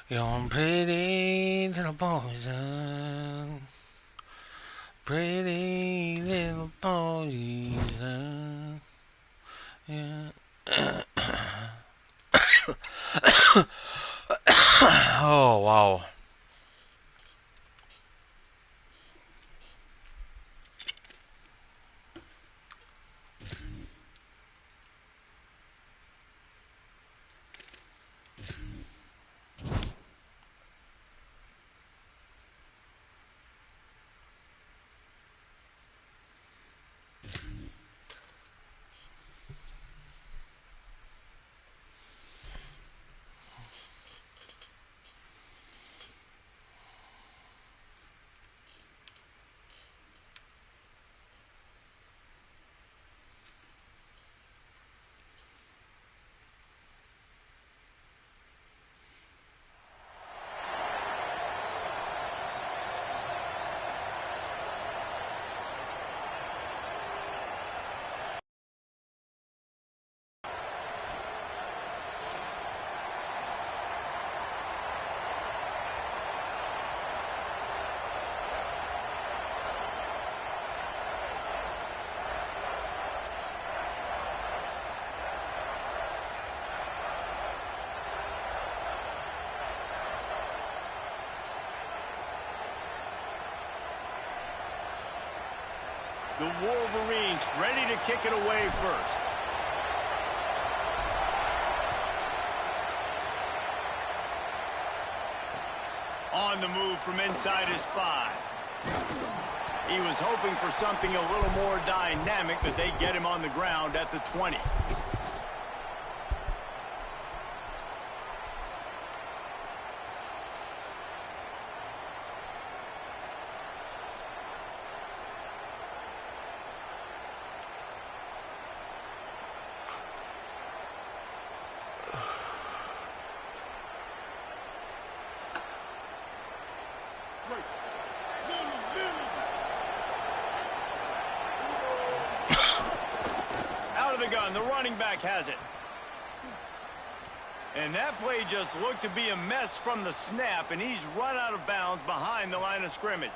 You're pretty little poison. Pretty little poison. Yeah. Oh, wow. The Wolverines ready to kick it away first. On the move from inside his 5. He was hoping for something a little more dynamic, but they get him on the ground at the 20. The running back has it. And that play just looked to be a mess from the snap, and he's run out of bounds behind the line of scrimmage.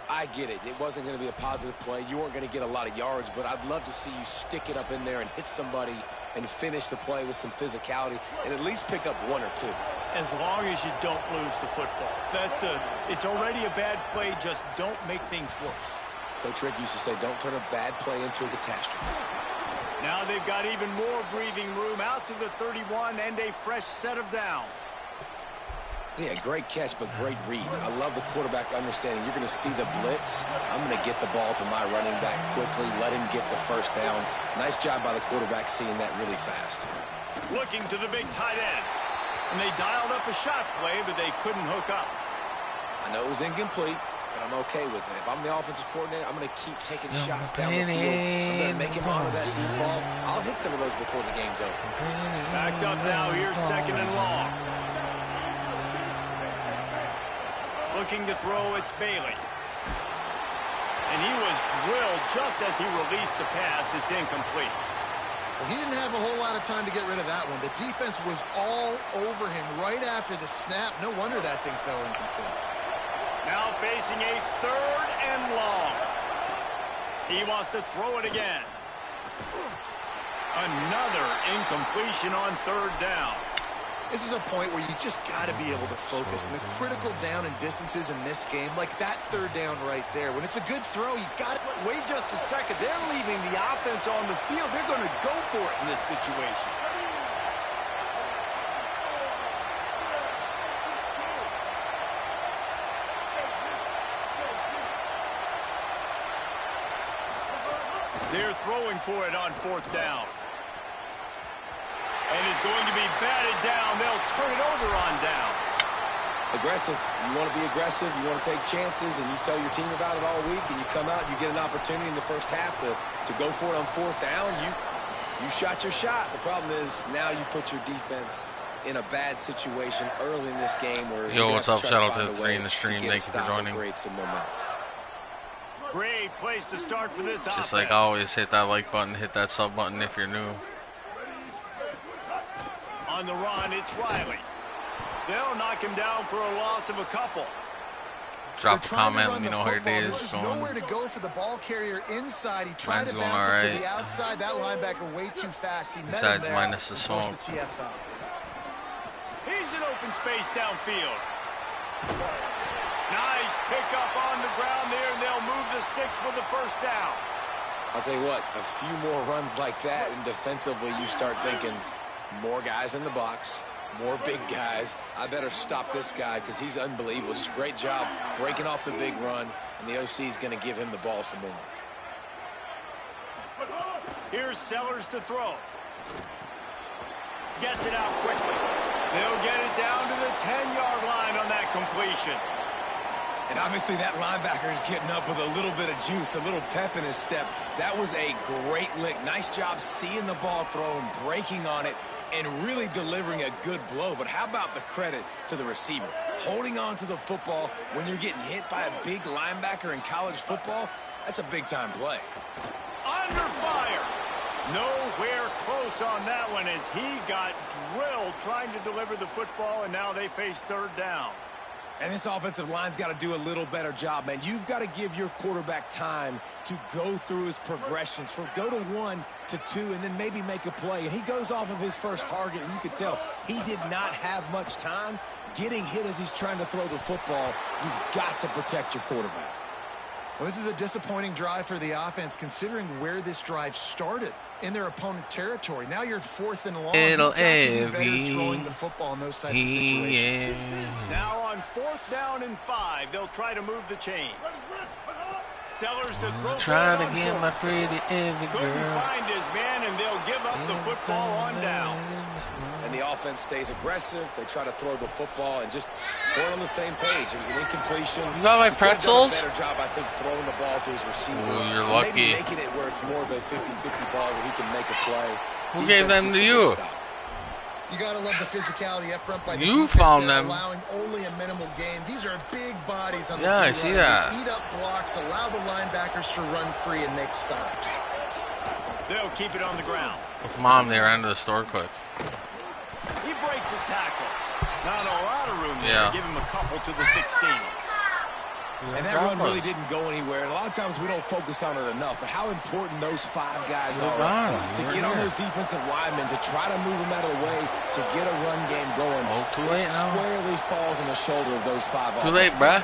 I get it. It wasn't going to be a positive play. You weren't going to get a lot of yards, but I'd love to see you stick it up in there and hit somebody and finish the play with some physicality and at least pick up 1 or 2. As long as you don't lose the football. It's already a bad play, just don't make things worse. Coach Rick used to say, don't turn a bad play into a catastrophe. Now they've got even more breathing room out to the 31 and a fresh set of downs. Yeah, great catch, but great read. I love the quarterback understanding. You're going to see the blitz. I'm going to get the ball to my running back quickly, let him get the first down. Nice job by the quarterback seeing that really fast. Looking to the big tight end. And they dialed up a shot play, but they couldn't hook up. I know it was incomplete, but I'm okay with it. If I'm the offensive coordinator, I'm going to keep taking shots down the field. I'm going to make him honor that deep ball. I'll hit some of those before the game's over. Backed up now. Here's 2nd and long. Looking to throw, it's Bailey. And he was drilled just as he released the pass. It's incomplete. Well, he didn't have a whole lot of time to get rid of that one. The defense was all over him right after the snap. No wonder that thing fell incomplete. Now facing a 3rd and long. He wants to throw it again. Another incompletion on 3rd down. This is a point where you just got to be able to focus. And the critical down and distances in this game, like that 3rd down right there. When it's a good throw, you got to wait just a second. They're leaving the offense on the field. They're going to go for it in this situation. They're throwing for it on 4th down. And is going to be batted down. They'll turn it over on downs. Aggressive. You want to be aggressive. You want to take chances, and you tell your team about it all week, and you come out, you get an opportunity in the first half to go for it on 4th down. You shot your shot. The problem is now you put your defense in a bad situation early in this game where yo, what's up? Shout out to the 3 in the stream. Thank you for joining. Great place to start for this offense. Just like always, hit that like button, hit that sub button if you're new. On the run, it's Riley. They'll knock him down for a loss of a couple. Drop a comment, let me know how your day is There's going. nowhere to go for the ball carrier inside. He tried Mine's to going bounce it to alright. the outside. That linebacker way too fast. He met Besides him there minus the and forced smoke. the TFL. He's in open space downfield. Nice pickup on the ground there, and they'll move the sticks for the first down. I'll tell you what, a few more runs like that, and defensively you start thinking more guys in the box, more big guys. I better stop this guy because he's unbelievable. Just a great job breaking off the big run, and the OC is going to give him the ball some more. Here's Sellers to throw. Gets it out quickly. They'll get it down to the 10-yard line on that completion. And obviously that linebacker is getting up with a little bit of juice, a little pep in his step. That was a great lick. Nice job seeing the ball thrown, breaking on it, and really delivering a good blow. But how about the credit to the receiver? Holding on to the football when you're getting hit by a big linebacker in college football, that's a big-time play. Under fire. Nowhere close on that one as he got drilled trying to deliver the football, and now they face third down. And this offensive line's got to do a little better job, man. You've got to give your quarterback time to go through his progressions from go to 1 to 2 and then maybe make a play. And he goes off of his first target, and you can tell he did not have much time getting hit as he's trying to throw the football. You've got to protect your quarterback. Well, this is a disappointing drive for the offense, considering where this drive started in their opponent territory. Now you're 4th and long. It'll You've got to be better throwing the football in those types of situations. Now on 4th down and 5, they'll try to move the chains. Sellers to throw. Try to get my pretty every Couldn't girl. find his man, and they'll give up the football on downs. And the offense stays aggressive. They try to throw the football and just weren't on the same page. It was an incompletion. You got my He could have done a pretzels? better job, I think, throwing the ball to his receiver. Ooh, you're And lucky. Maybe making it where it's more of a 50-50 ball where he can make a play. Who gave them to you? You got to love the physicality up front by the You defense. found They're them. allowing only a minimal gain. These are big bodies on the Yeah, I D see line. that. They eat up blocks, allow the linebackers to run free and make stops. They'll keep it on the ground. With mom, they ran to the store quick. He breaks a tackle. Not a lot of room there. Yeah. Give him a couple to the 16. And that run really didn't go anywhere. And a lot of times we don't focus on it enough. But how important those 5 guys are up front to get on those defensive linemen, to try to move them out of the way, to get a run game going. Oh, too late it now. squarely falls on the shoulder of those 5 Too late, offensive bruh.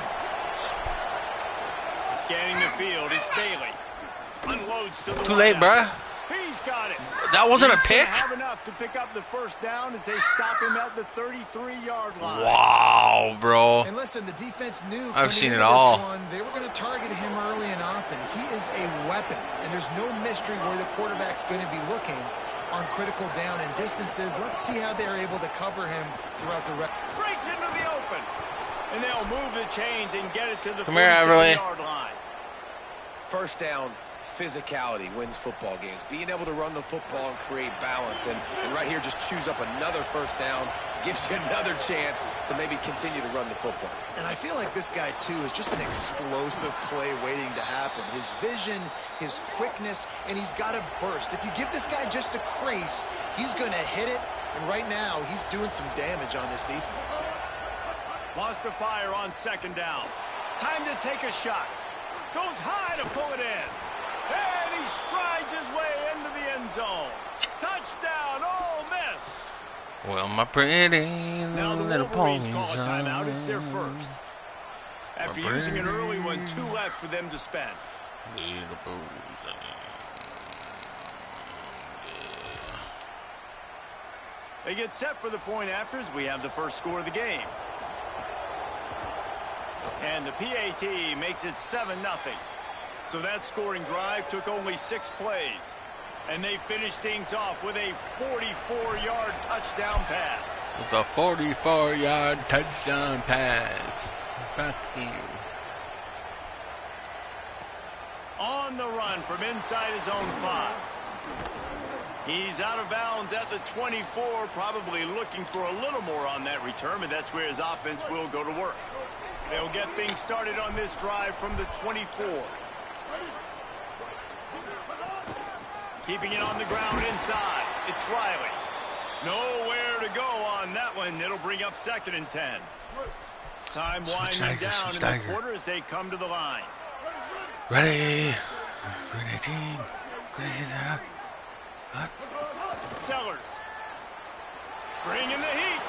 Scanning the field, it's Bailey. Unloads to the Too late, bruh. He's got it. That wasn't a He's gonna pick? have enough to pick up the first down as they stop him at the 33-yard line. Wow, bro. And listen, the defense knew I've coming seen it into all. this one, they were going to target him early and often. He is a weapon, and there's no mystery where the quarterback's going to be looking on critical down and distances. Let's see how they're able to cover him throughout the rest. Breaks into the open. And they'll move the chains and get it to the Come here, Everly. 47-yard line. First down, physicality wins football games. Being able to run the football and create balance. And right here, just choose up another first down. Gives you another chance to maybe continue to run the football. And I feel like this guy, too, is just an explosive play waiting to happen. His vision, his quickness, and he's got to burst. If you give this guy just a crease, he's going to hit it. And right now, he's doing some damage on this defense. Wants to fire on second down. Time to take a shot. Goes high to pull it in. And he strides his way into the end zone. Touchdown, Ole Miss. Well, my pretty Now the little Wolverines ponies. call a timeout. It's their first. After using an early one, 2 left for them to spend. They get set for the point afters. We have the first score of the game. And the PAT makes it 7-0. So that scoring drive took only 6 plays. And they finished things off with a 44-yard touchdown pass. It's a 44-yard touchdown pass. Fuck you. On the run from inside his own 5. He's out of bounds at the 24, probably looking for a little more on that return, but that's where his offense will go to work. They'll get things started on this drive from the 24. Keeping it on the ground inside. It's Riley. Nowhere to go on that. that one. It'll bring up 2nd and 10. Time winding down in the quarter as they come to the line. Ready. Sellers. Bringing the heat.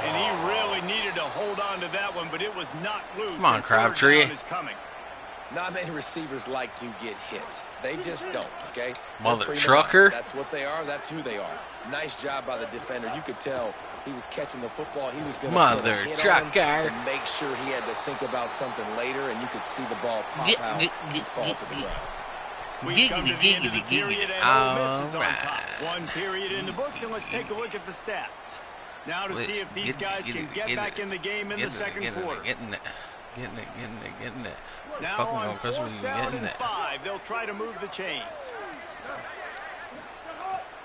And he really needed to hold on to that one, but it was not loose. Come on, Crabtree. Is coming. Not many receivers like to get hit. They just don't, okay? Mother trucker. That's what they are. That's who they are. Nice job by the defender. You could tell he was catching the football. He was going to Mother trucker to make sure he had to think about something later, and you could see the ball pop out and fall to the ground. We come to the end of the period, and Ole Miss is on top. One period in the books, and let's take a look at the stats. Now to see if these guys can get back in the game in the second quarter. Getting it. Now on 4th down and 5, they'll try to move the chains.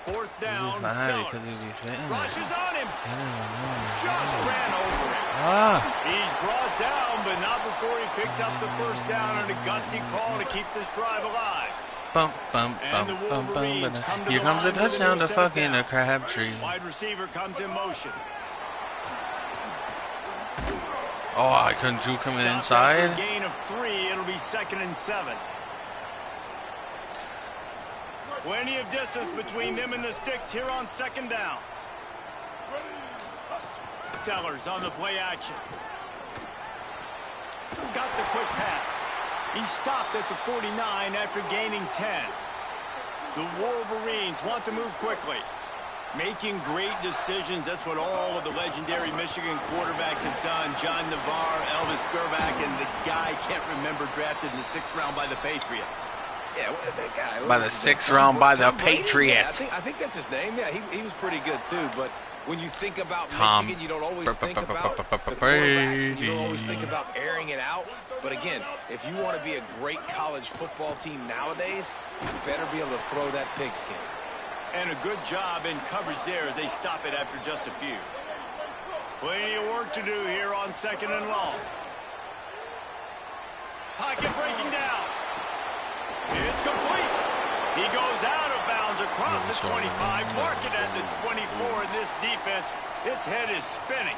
4th down, Sellers. Rushes on him. Just ran over him. He's brought down, but not before he picks up the 1st down and a gutsy call to keep this drive alive. Here comes a touchdown to fucking a Crabtree. Wide receiver comes in motion. Oh, I couldn't juke him inside. After a gain of 3, it'll be 2nd and 7. Plenty of distance between them and the sticks here on 2nd down. Sellers on the play action. Got the quick pass. He stopped at the 49 after gaining 10. The Wolverines want to move quickly. Making great decisions. That's what all of the legendary Michigan quarterbacks have done. John Navarre, Elvis Grbac, and the guy can't remember drafted in the 6th round by the Patriots. Yeah, that guy. By the 6th round by the Patriots. Yeah, I think that's his name. Yeah, he was pretty good too. But when you think about Michigan, you don't always think about the quarterbacks, and you don't always think about airing it out. But again, if you want to be a great college football team nowadays, you better be able to throw that pigskin. And a good job in coverage there as they stop it after just a few. Plenty of work to do here on 2nd and long. Pocket breaking down. It's complete. He goes out of bounds across the 25. Mark it at the 24. In this defense, its head is spinning.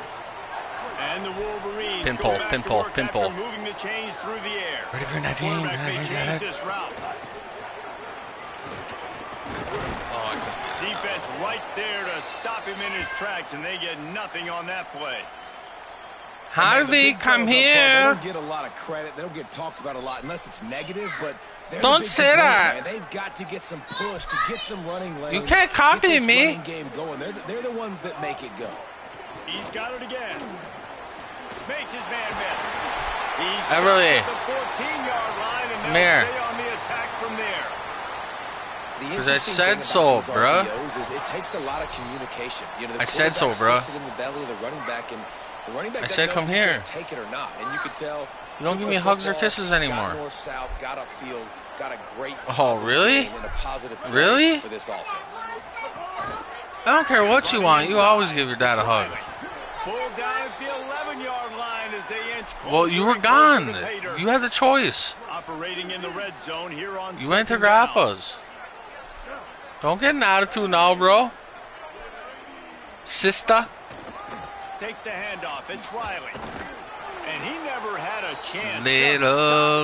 And the Wolverines go back to work after moving the chains through the air. Quarterback may change this route. Defense right there to stop him in his tracks, and they get nothing on that play. Harvey, come here. They don't get a lot of credit. They don't get talked about a lot unless it's negative, but don't say that. They've got to get some push, to get some running lanes. You can't copy me. Game going. They're the ones that make it go. He's got it again. Makes his man miss. He's at the 14-yard line, and they'll stay on the attack from there. Because I said so, bruh. It takes a lot of communication. You know, I said so, bruh. It in the belly of the running back, and the running back I said come here. Take it or not, and you could tell. You don't give me hugs or kisses anymore. Got north south, got upfield, got a great. Oh really? And a positive really? For this offense. I don't care what you want. You always give your dad a hug. Pulled down at the 11-yard line as they inch closer. Well, you were gone. You had the choice. Operating in the red zone here on. You went to Grappa's. Don't get an attitude now, bro. Sister. Takes the handoff. It's Riley. And he never had a chance.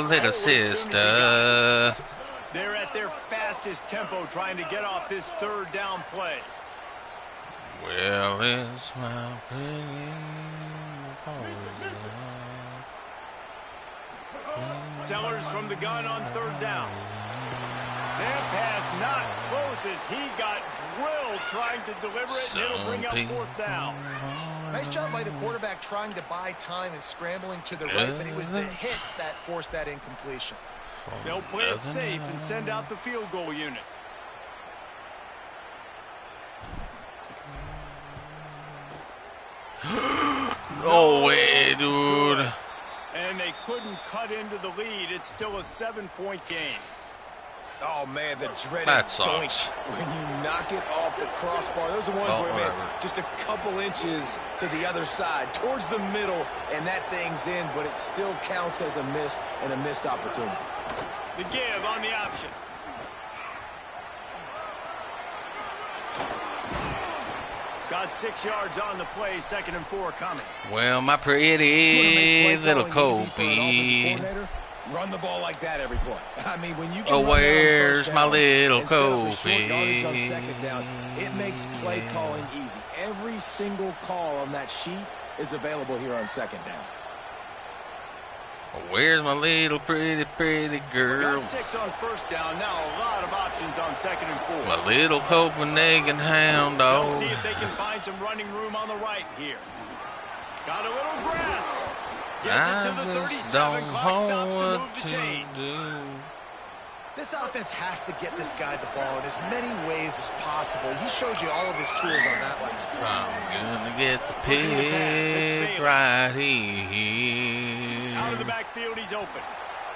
Little sister. They're at their fastest tempo trying to get off this 3rd down play. Where is my pretty Sellers from the gun on 3rd down. That pass not close as he got drilled trying to deliver it, and it'll bring up 4th down. Nice job by the quarterback trying to buy time and scrambling to the right, but it was the hit that forced that incompletion. They'll play it safe and send out the field goal unit. No way, dude. And they couldn't cut into the lead. It's still a 7-point game. Oh, man, the dreaded doink when you knock it off the crossbar. Those are ones where, man, just a couple inches to the other side, towards the middle, and that thing's in, but it still counts as a missed opportunity. The give on the option. Got 6 yards on the play, 2nd and 4 coming. Well, my pretty little Kobe. Run the ball like that every play. I mean, when you can Oh, where's my little Kobe? On second down, it makes play calling easy. Every single call on that sheet is available here on 2nd down. Where's my little pretty girl? Got 6 on 1st down. Now a lot of options on 2nd and 4. My little Copenhagen hound dog. They'll see if they can find some running room on the right here. Got a little grass. Gets it to the 37. Clock stops to move the chains. This offense has to get this guy the ball in as many ways as possible. He showed you all of his tools on that last play. I'm gonna get the pick right here. Out of the backfield, he's open.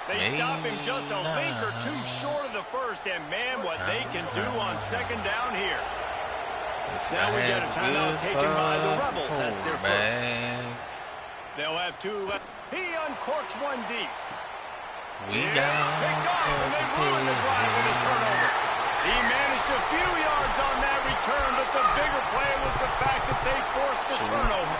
They stop him just a length or 2 short of the first, and man, what they can do on 2nd down here. Now we got a timeout taken by the Rebels. That's their first. They'll have 2 left. He uncorks 1 deep. We It's got picked off, and they ruin the drive with a turnover. He managed a few yards on that return, but the bigger play was the fact that they forced the turnover.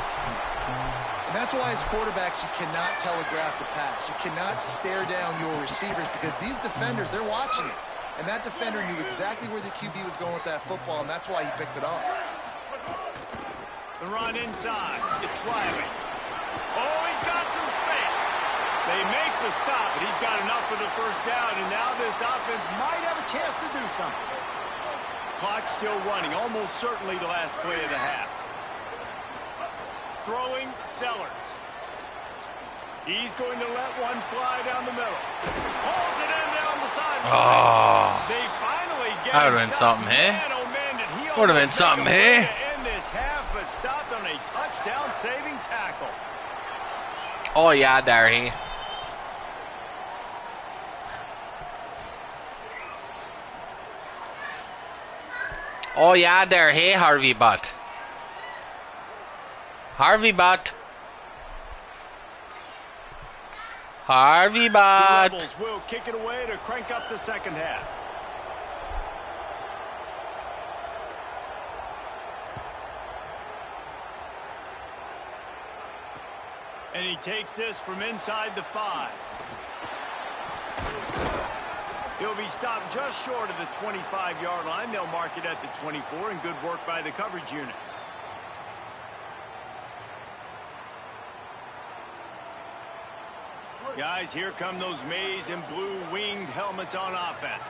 And that's why as quarterbacks you cannot telegraph the pass. You cannot stare down your receivers because these defenders, they're watching it. And that defender knew exactly where the QB was going with that football, and that's why he picked it off. The run inside. It's Riley. Oh, he's got some space. They make the stop, but he's got enough for the 1st down, and now this offense might have a chance to do something. Clock's still running, almost certainly the last play of the half. Throwing, Sellers. He's going to let one fly down the middle. Pulls it in down the sideline. Oh, They finally get that would have him been stopped. something, eh? Man, oh man, did he Would have been almost something, make a play eh? to end this half, but stopped on a touchdown-saving tackle. oh yeah, there he. Oh yeah, there, hey Harvey Butt. Harvey Butt. Harvey The Butt. Rebels will kick it away to crank up the 2nd half. And he takes this from inside the 5. He'll be stopped just short of the 25-yard line. They'll mark it at the 24, and good work by the coverage unit. Guys, here come those maize and blue winged helmets on offense.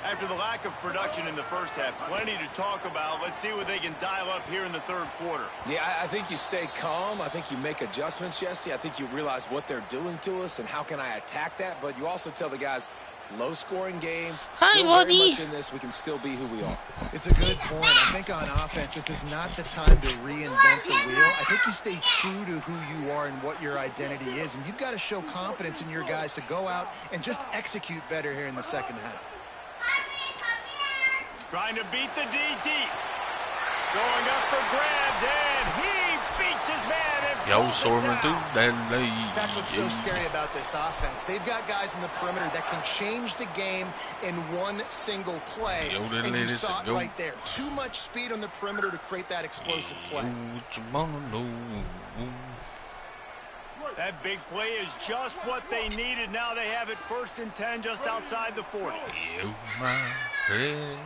After the lack of production in the 1st half, plenty to talk about. Let's see what they can dial up here in the 3rd quarter. Yeah, I think you stay calm. I think you make adjustments, Jesse. I think you realize what they're doing to us and how can I attack that. But you also tell the guys, low-scoring game. Still very much in this. We can still be who we are. It's a good point. I think on offense, this is not the time to reinvent the wheel. I think you stay true to who you are and what your identity is. And you've got to show confidence in your guys to go out and just execute better here in the 2nd half. Trying to beat the D deep. Going up for grabs, and he beats his man. Yo, Sorman through that lead. That's what's so scary about this offense. They've got guys in the perimeter that can change the game in one single play. And you saw it right there. Too much speed on the perimeter to create that explosive play. That big play is just what they needed. Now they have it 1st and 10 just outside the 40. The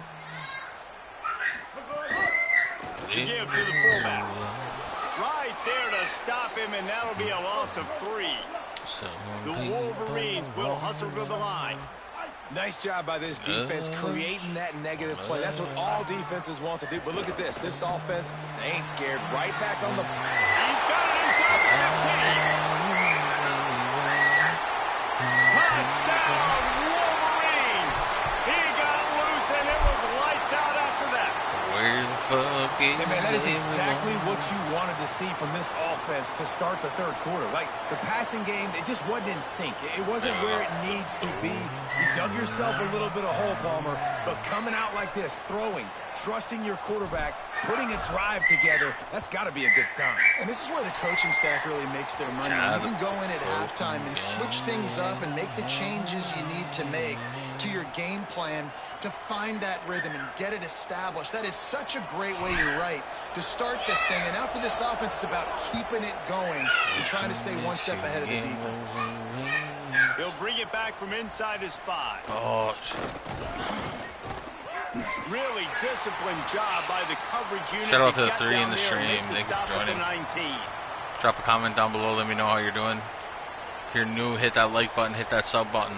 give to the fullback. Right there to stop him, and that'll be a loss of 3. The Wolverines will hustle to the line. Nice job by this defense creating that negative play. That's what all defenses want to do. But look at this. This offense, they ain't scared. Right back on the... He's got it inside the 15. Touchdown, Wolverines. He got loose, and it was lights out after that. Where the fuck is Hey, man, that is everyone? exactly what you wanted to see from this offense to start the 3rd quarter. Like, the passing game, it just wasn't in sync. It wasn't where it needs to be. You dug yourself a little bit of hole, Palmer, but coming out like this, throwing, trusting your quarterback, putting a drive together, that's got to be a good sign. And this is where the coaching staff really makes their money. When you can go in at halftime and switch things up and make the changes you need to make to your game plan to find that rhythm and get it established. That is such a great way, you're right, to start this thing. And now for this offense, it's about keeping it going and trying to stay one step ahead of the defense. He'll bring it back from inside his 5. Oh, really disciplined job by the coverage unit. shout out to the 3 in the stream. Thank you for joining. 19. Drop a comment down below. Let me know how you're doing. If you're new, hit that like button, hit that sub button.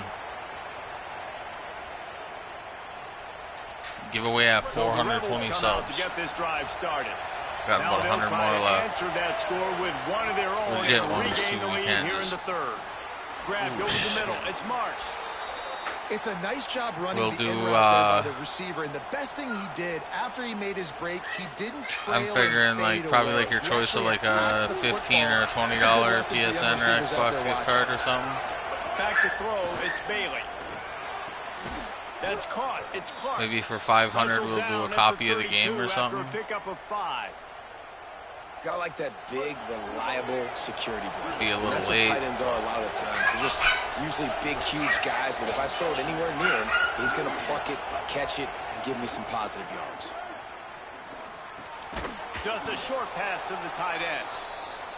Giveaway at 420 subs. To get this drive started. Got about 100 more left. Answer that score with one of their own. Legit one, regain the lead here in the 3rd. Grab goes to the middle. It's Marsh. It's a nice job running We'll the do, in route there by the receiver, and the best thing he did after he made his break, he didn't trail. I'm figuring and like fade probably away. like your He choice of actually like a attacked the $15 or football. $20 That's a good lesson for young PSN or receivers out Xbox there gift card or something. Back to throw. It's Bailey. That's caught. It's Clark. Maybe for 500 we'll do a copy of the game or something. After a pickup of 5. Gotta like that big, reliable security ball. Be a little that's late. what tight ends are a lot of the times. They're just usually big, huge guys that if I throw it anywhere near him, he's going to pluck it, catch it, and give me some positive yards. Just a short pass to the tight end.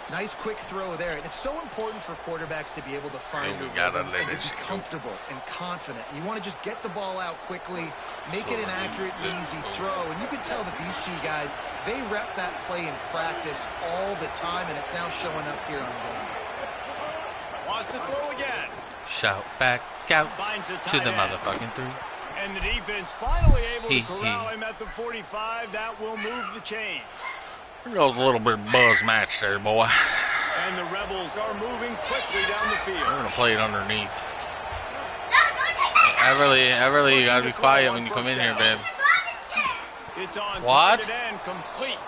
Nice quick throw there, and it's so important for quarterbacks to be able to find Yeah, we a gotta rhythm let and to it be go. comfortable and confident. You want to just get the ball out quickly, make it an accurate and easy throw, and you can tell that these 2 guys, they rep that play in practice all the time, and it's now showing up here on game. Wants to throw again. Shout back out Finds the to tight the end. motherfucking 3. And the defense finally able to corral him at the 45. That will move the chain. There goes a little bit of buzz match there, boy. And the Rebels are moving quickly down the field. We're gonna play it underneath. Everly, you gotta be quiet when you come in here, babe. It's on What? target and complete.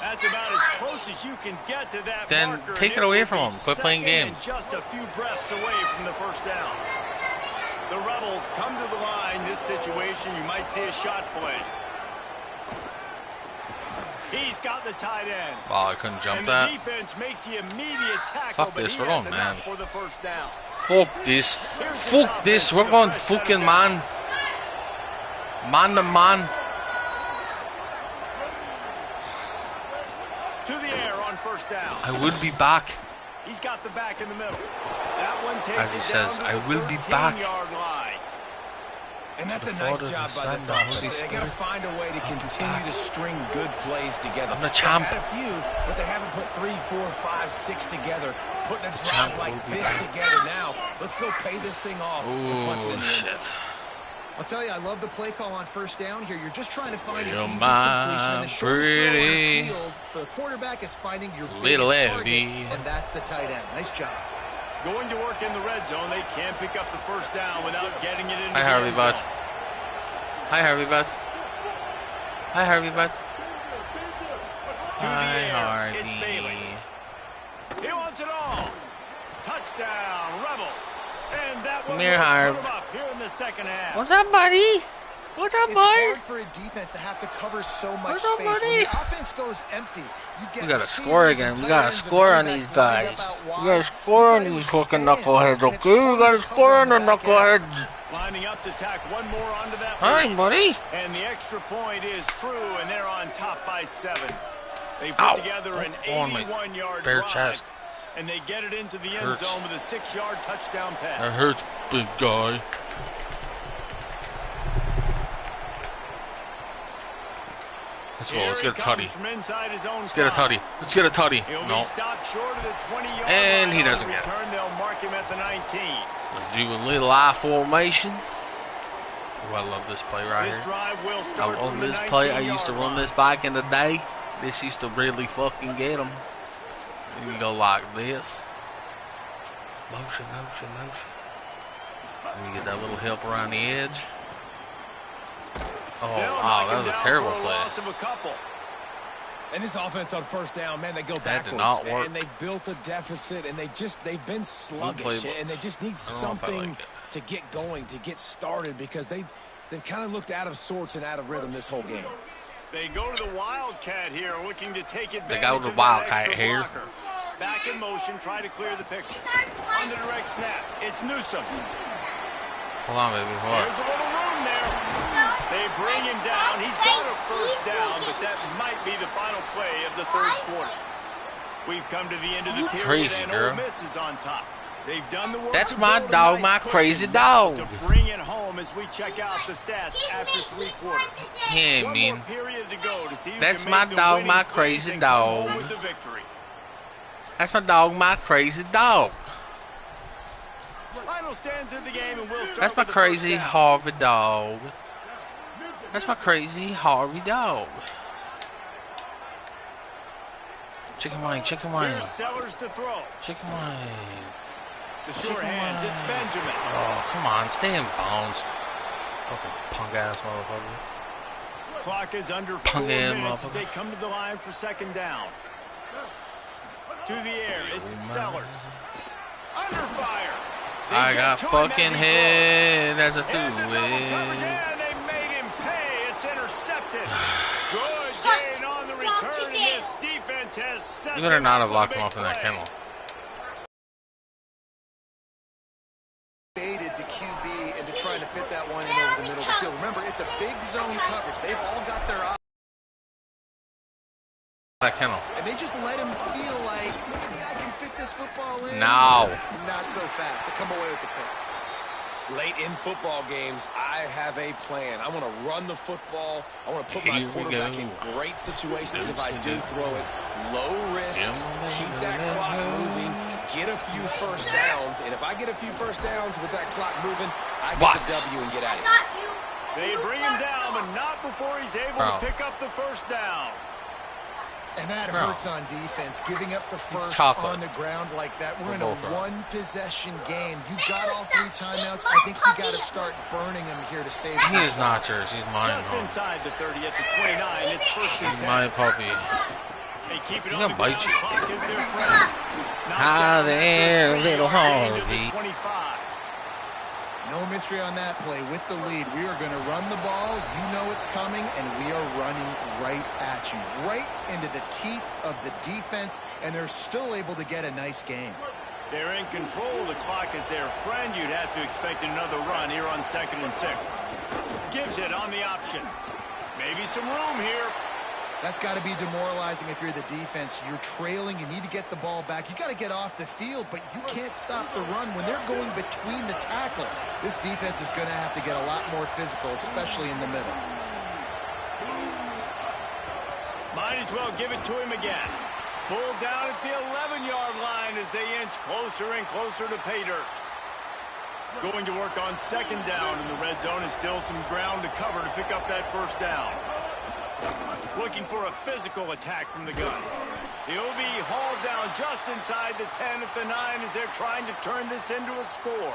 That's about as close as you can get to that Then marker. take and it away would from be him. Quit playing second and games. just a few breaths away from the first down. The Rebels come to the line. This situation, you might see a shot play. He's got the tight end. Wow, I couldn't jump And that. the defense makes the immediate tackle, Fuck but this, he we're has going, enough man. for the first down. Fuck this. Fuck this. We're going fucking man. Man to man. To the air on first down. I will be back. He's got the back in the middle. That one takes As he it down says, to I the will be back. 13-yard line. And that's The a nice Father, job the by this Son, the offense. Holy They got to Spirit. find a way to continue to string good plays together. I'm the champ. They've had a few, but they haven't put 3, 4, 5, 6 together. Putting a drive champ like will be this back. together now. Let's go pay this thing off and punch it in Oh, the end shit. zone. I'll tell you, I love the play call on first down here. You're just trying to find Little an easy completion, and man, the shortest throw on pretty. the field for the quarterback is finding your Little biggest target, heavy. and that's the tight end. Nice job. Going to work in the red zone. They can't pick up the first down without getting it into Hi, the Harvey end Bud. zone. Hi, Harvey Bud. Hi, Harvey Bud. To the Hi, air. It's Harvey. Bailey. He wants it all. Touchdown, Rebels. And that one Come here, will Harv. put 'em up here in the second half. What's up, buddy? What's up, It's boy? hard for a defense to have to cover so much What's up, space. When buddy? the offense goes empty, you've got We gotta receivers score and again. We tight gotta ends and score on running these backs lined guys. up out We wide. gotta score on You've these gotta fucking expand, knuckleheads, and it's okay? We hard gotta to score cover on the on the back end. knuckleheads. Lining up to tack one more onto that Hi, play. buddy. And the extra point is true, and they're on top by 7. They put Ow. together an Oh, on my 81-yard bare drive, chest. and they get it into the end Hurts. zone with a 6-yard touchdown pass. That hurts, big guy. Let's go. Let's Here get a he tutty. comes from inside his own Let's get a 5. tutty. Let's get a tutty. He'll No. be stopped short of the 20-yard And line. he doesn't On get it. return, they'll mark him at the 19. Let's do a little I formation. Oh, I love this play right This here. drive will I start love from the this play. I 19-yard used to run line. this back in the day. This used to really fucking get him. You go like this. Motion, motion, motion. And you get that little help around the edge. Oh, They'll wow, knock that him was a down terrible for a play. loss of a couple. And this offense on first down, man, they go That did backwards. not work. And they built a deficit, and they've been sluggish, playbook. and they just need I don't know if I something like it. to get going, to get started, because they've kind of looked out of sorts and out of rhythm this whole game. They go to the Wildcat here, looking to take advantage They go to the of that Wildcat extra here. blocker. Back in motion, try to clear the picture. On the direct snap, it's Newsome. Hold on, baby. Hold on. There's a little room there. They bring him down. He's got a first down, but that might be the final play of the third quarter. We've come to the end of the period, Crazy, and girl. Ole Miss is on top. They've done the work. That's to my build a dog, nice my cushion crazy now dog. to bring it home as we check out the stats after three quarters. Yeah, One man. more period to go to see who That's can my make the dog, winning my plays crazy and come home dog. with the victory. That's my dog, my crazy dog. Final stands of the game, and we'll start That's my with the crazy first down. Harvey dog. That's my crazy Harvey dog. Chicken wing, chicken wing, Here's Sellers to throw. chicken wing. The sure hands, it's Benjamin. Oh, come on, stay in bounds. Fucking punk ass motherfucker. Clock is under 4 Punk ass minutes as motherfucker. they come to the line for second down. To the air, it's Sellers. Under fire. They I get got to him as fucking he hit. That's a throws. And the double coverage, two-way. and they made him pay. It's intercepted. Good gain on the return, and this defense has set You better them not up have with a locked him big up in that play. kennel. Baited the QB into trying to fit that one in over the middle of the field. Remember, it's a big zone coverage. They've all got their eyes. That kennel. And they just let him feel like, maybe I can fit this football in. No. Not so fast. They come away with the pick. Late in football games, I have a plan. I want to run the football. I want to put my Here we quarterback go. in great situations if I do throw it. Low risk, keep that clock moving, get a few first downs. And if I get a few first downs with that clock moving, I get Watch. the W and get out of here. They bring him down, but not before he's able to pick up the first down. And that Bro. hurts on defense, giving up the first chocolate. on the ground like that. We're in a both are. one-possession game. You've got all 3 timeouts. I think you got to start burning them here to save He some. is not yours. He's mine. Just Bro. inside the 30 at the 29. It's first and He's 10. my puppy. They keep it He's on gonna the bite ground. you. Clock is their friend. Knocked Hi down there, after 3 little yards into Harvey. the 25. No mystery on that play. With the lead, we are going to run the ball. You know it's coming, and we are running right at you, right into the teeth of the defense, and they're still able to get a nice game. They're in control. The clock is their friend. You'd have to expect another run here on 2nd and 6. Gives it on the option. Maybe some room here. That's got to be demoralizing if you're the defense. You're trailing. You need to get the ball back. You got to get off the field, but you can't stop the run when they're going between the tackles. This defense is going to have to get a lot more physical, especially in the middle. Might as well give it to him again. Pulled down at the 11-yard line as they inch closer and closer to pay dirt. Going to work on 2nd down in the red zone, and still some ground to cover to pick up that first down. Looking for a physical attack from the gun. He'll be hauled down just inside the 10 at the 9 as they're trying to turn this into a score.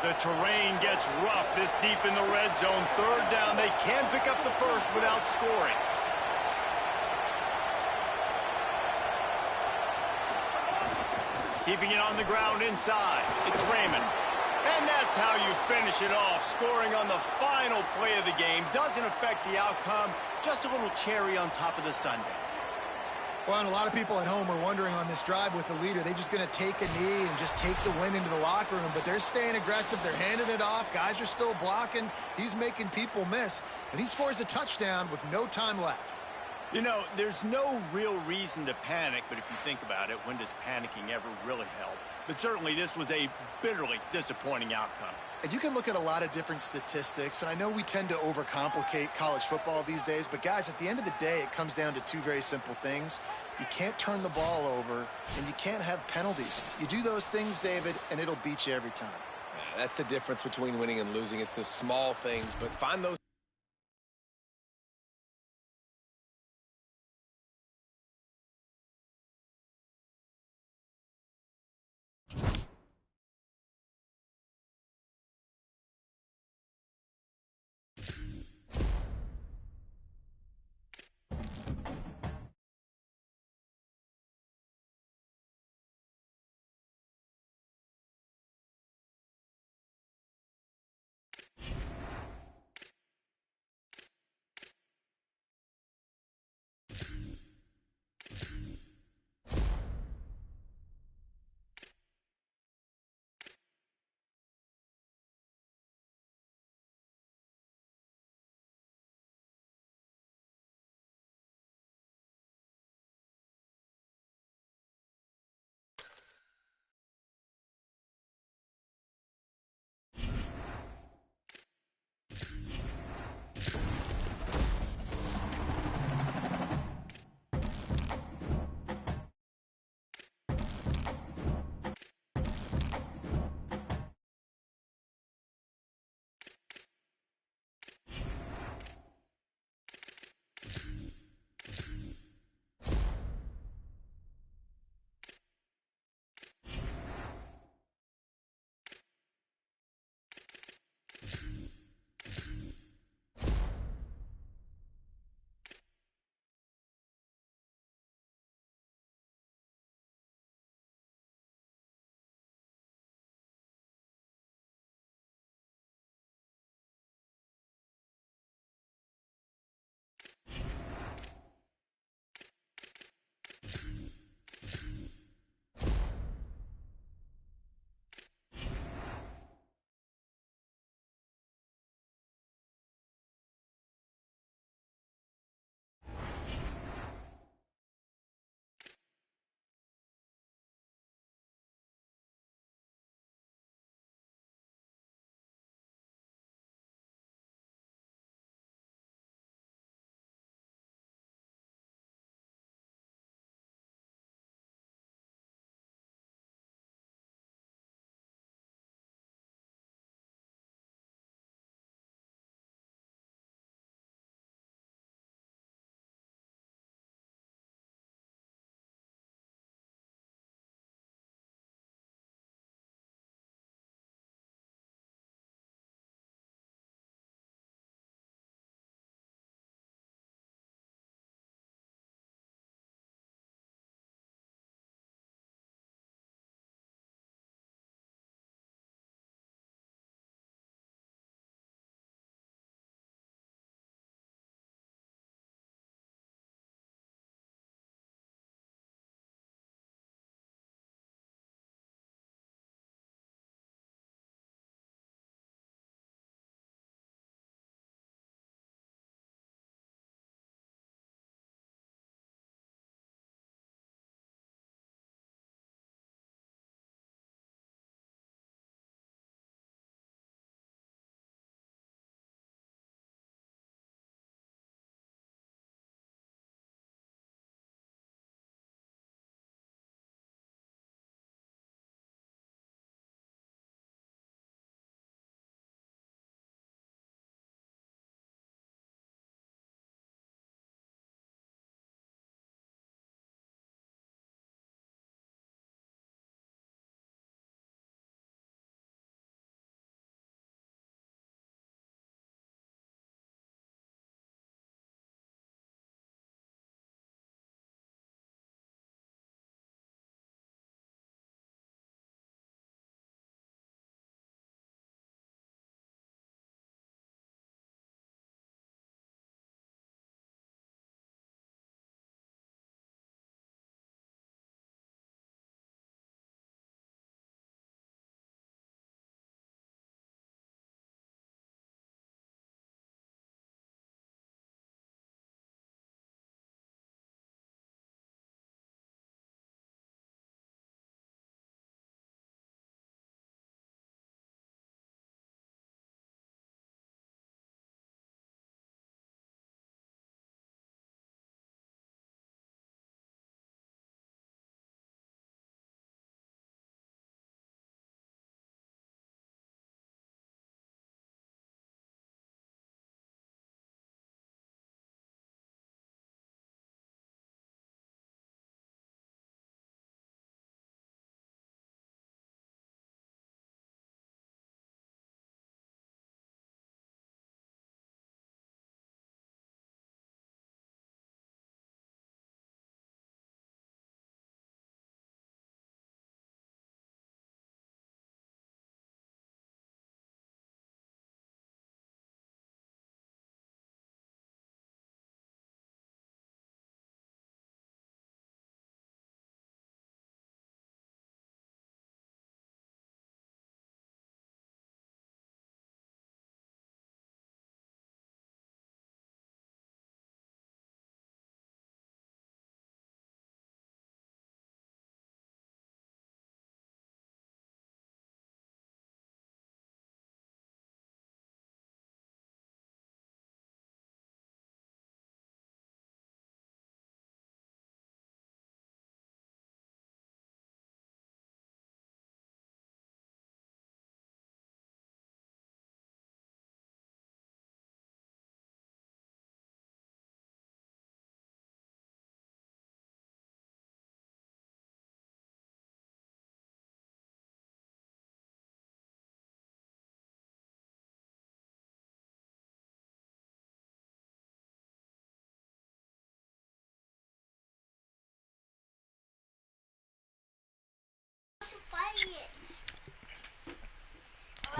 The terrain gets rough this deep in the red zone. 3rd down. They can pick up the first without scoring. Keeping it on the ground inside. It's Raymond. And that's how you finish it off. Scoring on the final play of the game doesn't affect the outcome. Just a little cherry on top of the sundae. Well, and a lot of people at home are wondering on this drive with the leader, they're just going to take a knee and just take the win into the locker room. But they're staying aggressive. They're handing it off. Guys are still blocking. He's making people miss. And he scores a touchdown with no time left. You know, there's no real reason to panic, but if you think about it, when does panicking ever really help? But certainly this was a bitterly disappointing outcome. And you can look at a lot of different statistics, and I know we tend to overcomplicate college football these days, but guys, at the end of the day, it comes down to 2 very simple things. You can't turn the ball over, and you can't have penalties. You do those things, David, and it'll beat you every time. Yeah, that's the difference between winning and losing. It's the small things, but find those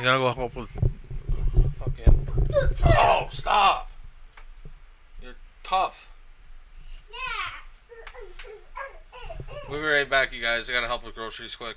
You gotta go help with fucking. Oh, stop! You're tough. We'll be right back, you guys. I gotta help with groceries quick.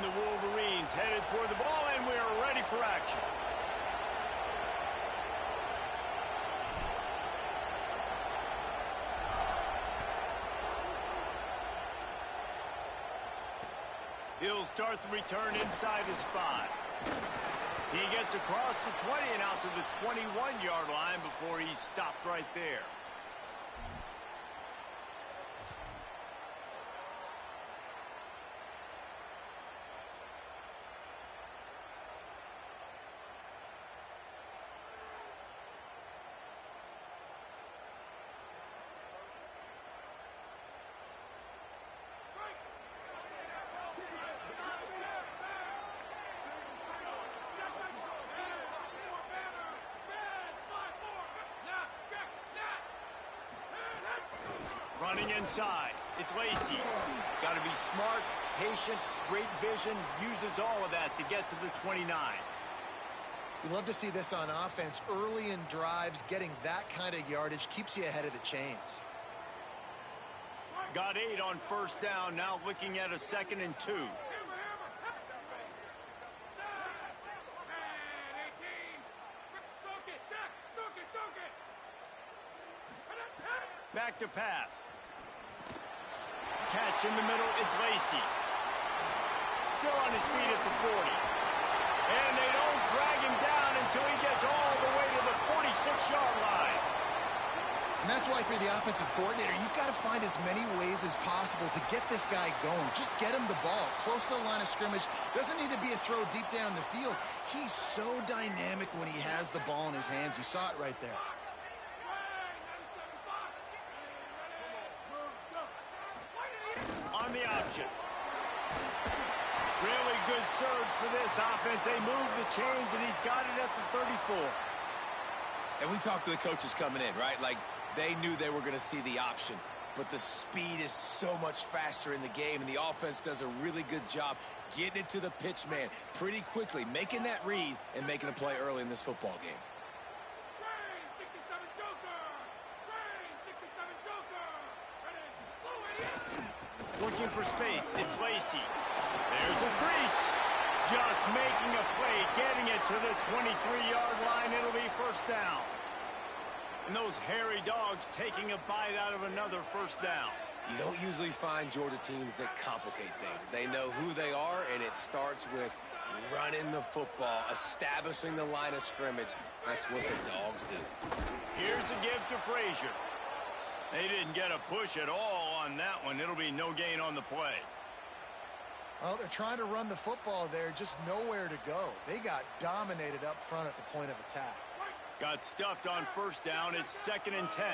the Wolverines headed toward the ball, and we're ready for action. He'll start the return inside his 5. He gets across the 20 and out to the 21-yard line before he's stopped right there. Running inside, it's Lacey. Got to be smart, patient, great vision, uses all of that to get to the 29. You love to see this on offense. Early in drives, getting that kind of yardage keeps you ahead of the chains. Got 8 on first down, now looking at a 2nd and 2. Back to pass. Catch in the middle, it's Lacey. Still on his feet at the 40. And they don't drag him down until he gets all the way to the 46-yard line. And that's why, if you're the offensive coordinator, you've got to find as many ways as possible to get this guy going. Just get him the ball close to the line of scrimmage. Doesn't need to be a throw deep down the field. He's so dynamic when he has the ball in his hands. You saw it right there. On the option. Really good surge for this offense. They move the chains, and he's got it at the 34. And we talked to the coaches coming in, right? Like, they knew they were going to see the option. But the speed is so much faster in the game, and the offense does a really good job getting it to the pitch man pretty quickly, making that read and making a play early in this football game. Looking for space, it's Lacey. There's a crease. Just making a play, getting it to the 23-yard line. It'll be first down. And those hairy dogs taking a bite out of another first down. You don't usually find Georgia teams that complicate things. They know who they are, and it starts with running the football, establishing the line of scrimmage. That's what the dogs do. Here's a give to Frazier. They didn't get a push at all on that one. It'll be no gain on the play. Well, they're trying to run the football there, just nowhere to go. They got dominated up front at the point of attack. Got stuffed on first down. It's 2nd and 10.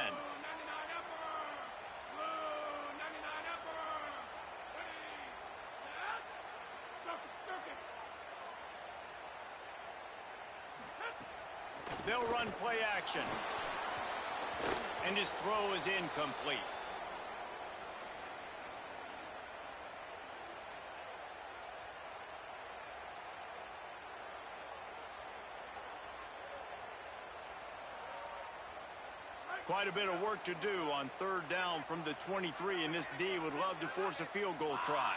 They'll run play action. And his throw is incomplete. Quite a bit of work to do on third down from the 23, and this D would love to force a field goal try.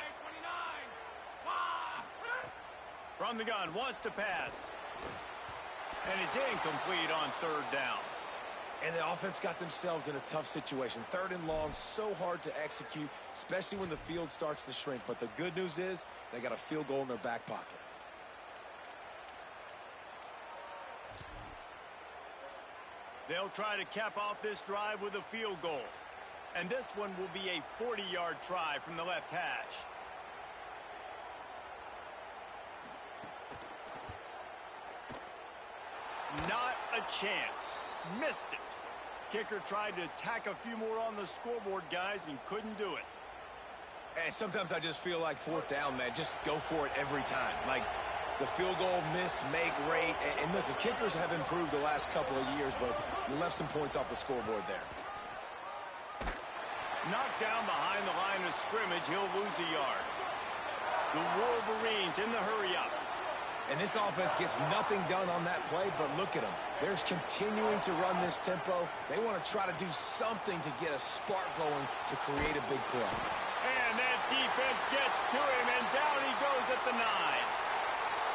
From the gun, wants to pass. And it's incomplete on third down. And the offense got themselves in a tough situation. 3rd and long, so hard to execute, especially when the field starts to shrink. But the good news is they got a field goal in their back pocket. They'll try to cap off this drive with a field goal. And this one will be a 40-yard try from the left hash. Not a chance. Missed it. Kicker tried to tack a few more on the scoreboard, guys, and couldn't do it. And sometimes I just feel like 4th down, man. Just go for it every time. Like the field goal, miss, make, rate. And listen, kickers have improved the last couple of years, but you left some points off the scoreboard there. Knocked down behind the line of scrimmage. He'll lose a yard. The Wolverines in the hurry-up. And this offense gets nothing done on that play, but look at them. They're continuing to run this tempo. They want to try to do something to get a spark going to create a big play. And that defense gets to him, and down he goes at the 9.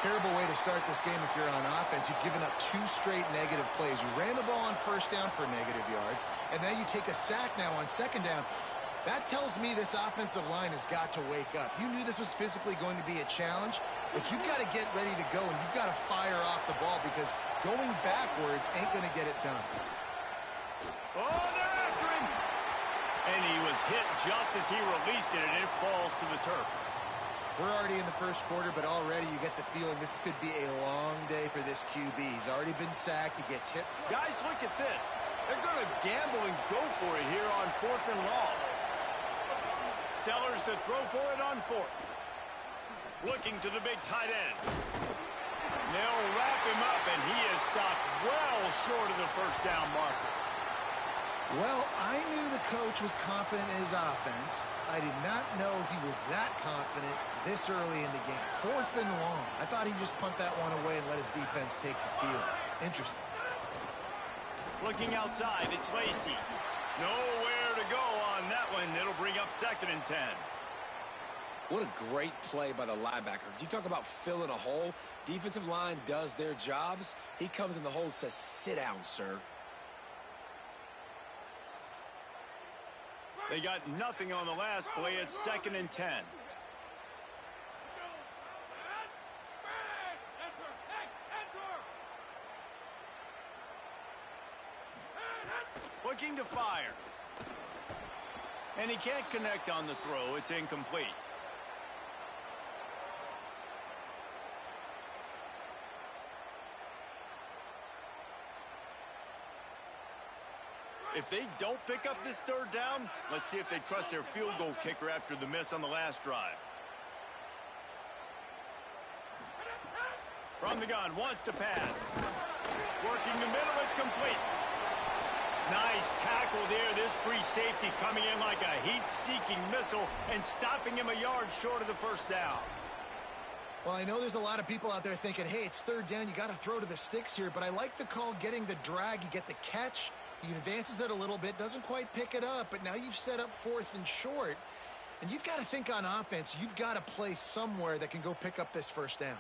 Terrible way to start this game if you're on offense. You've given up 2 straight negative plays. You ran the ball on first down for negative yards, and then you take a sack now on second down. That tells me this offensive line has got to wake up. You knew this was physically going to be a challenge, but you've got to get ready to go, and you've got to fire off the ball because going backwards ain't going to get it done. Oh, they're after him! And he was hit just as he released it, and it falls to the turf. We're already in the first quarter, but already you get the feeling this could be a long day for this QB. He's already been sacked. He gets hit. Guys, look at this. They're going to gamble and go for it here on 4th and long. Sellers to throw for it on 4th. Looking to the big tight end. They'll wrap him up, and he is stopped well short of the first down marker. Well, I knew the coach was confident in his offense. I did not know he was that confident this early in the game. 4th and long. I thought he'd just punt that one away and let his defense take the field. Interesting. Looking outside, it's Lacey. Nowhere to go on that one. It'll bring up 2nd and 10. What a great play by the linebacker. Do you talk about filling a hole? Defensive line does their jobs. He comes in the hole and says, "Sit down, sir." They got nothing on the last play. It's 2nd and 10. Looking to fire. And he can't connect on the throw. It's incomplete. If they don't pick up this 3rd down, let's see if they trust their field goal kicker after the miss on the last drive. From the gun, wants to pass. Working the middle, it's complete. Nice tackle there. This free safety coming in like a heat-seeking missile and stopping him a yard short of the first down. Well, I know there's a lot of people out there thinking, hey, it's 3rd down. You got to throw to the sticks here. But I like the call getting the drag. You get the catch. He advances it a little bit, doesn't quite pick it up, but now you've set up 4th and short. And you've got to think on offense, you've got to play somewhere that can go pick up this first down.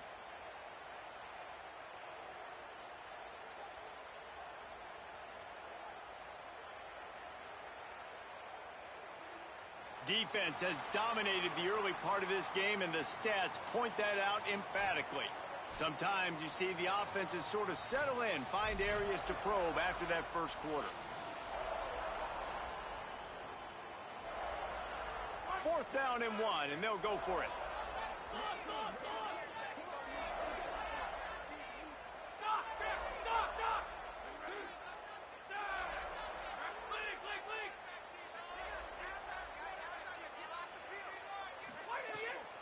Defense has dominated the early part of this game, and the stats point that out emphatically. Sometimes you see the offenses sort of settle in, find areas to probe after that first quarter. 4th down and 1, and they'll go for it.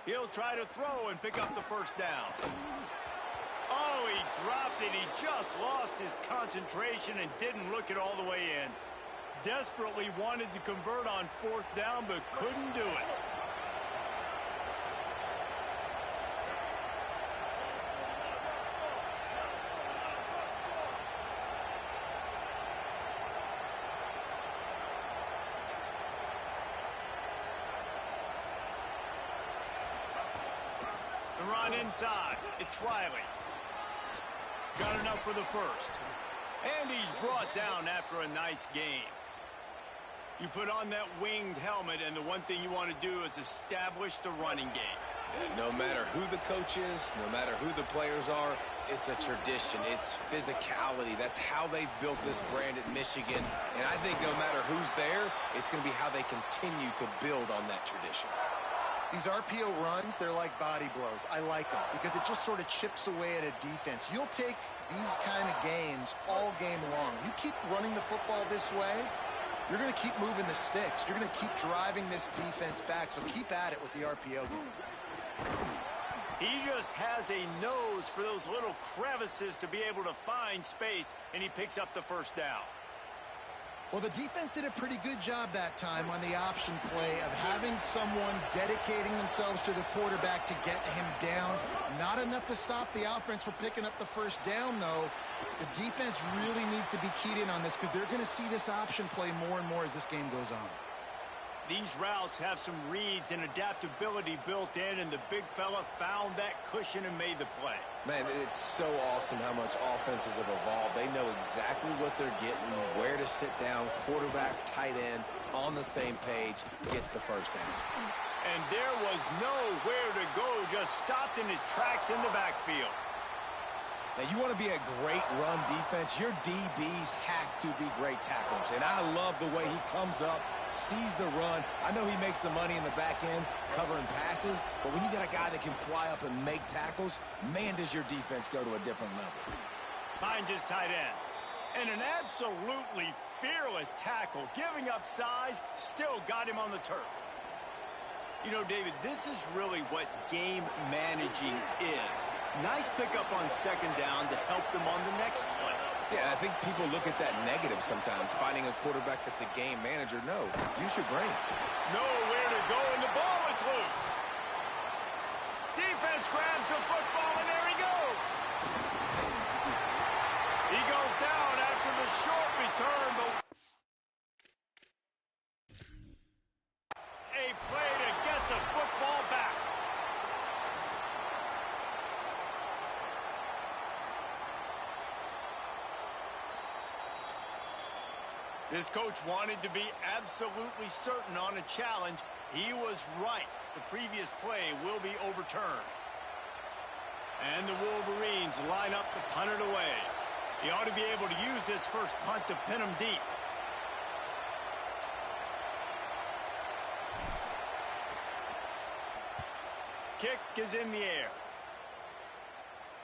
He'll try to throw and pick up the first down. Oh, he dropped it. He just lost his concentration and didn't look it all the way in. Desperately wanted to convert on 4th down, but couldn't do it. The run inside. It's Riley. Got enough for the first. And he's brought down after a nice game. You put on that winged helmet, and the one thing you want to do is establish the running game. No matter who the coach is, no matter who the players are, it's a tradition. It's physicality. That's how they built this brand at Michigan. And I think no matter who's there, it's going to be how they continue to build on that tradition. These RPO runs, they're like body blows. I like them because it just sort of chips away at a defense. You'll take these kind of games all game long. You keep running the football this way, you're going to keep moving the sticks. You're going to keep driving this defense back, so keep at it with the RPO game. He just has a nose for those little crevices to be able to find space, and he picks up the first down. Well, the defense did a pretty good job that time on the option play of having someone dedicating themselves to the quarterback to get him down. Not enough to stop the offense from picking up the first down, though. The defense really needs to be keyed in on this because they're going to see this option play more and more as this game goes on. These routes have some reads and adaptability built in, and the big fella found that cushion and made the play. Man, it's so awesome how much offenses have evolved. They know exactly what they're getting, where to sit down, quarterback, tight end, on the same page, gets the first down. And there was nowhere to go, just stopped in his tracks in the backfield. Now, you want to be a great run defense, your DBs have to be great tacklers. And I love the way he comes up, sees the run. I know he makes the money in the back end covering passes, but when you got a guy that can fly up and make tackles, man, does your defense go to a different level. Finds his tight end. And an absolutely fearless tackle, giving up size, still got him on the turf. You know, David, this is really what game managing is. Nice pickup on second down to help them on the next play. Yeah, I think people look at that negative sometimes, finding a quarterback that's a game manager. No, use your brain. Nowhere to go, and the ball is loose. Defense grabs the football, and there he goes. He goes down after the short return, but a play to get the football back. This coach wanted to be absolutely certain on a challenge. He was right. The previous play will be overturned. And the Wolverines line up to punt it away. He ought to be able to use this first punt to pin him deep. Kick is in the air.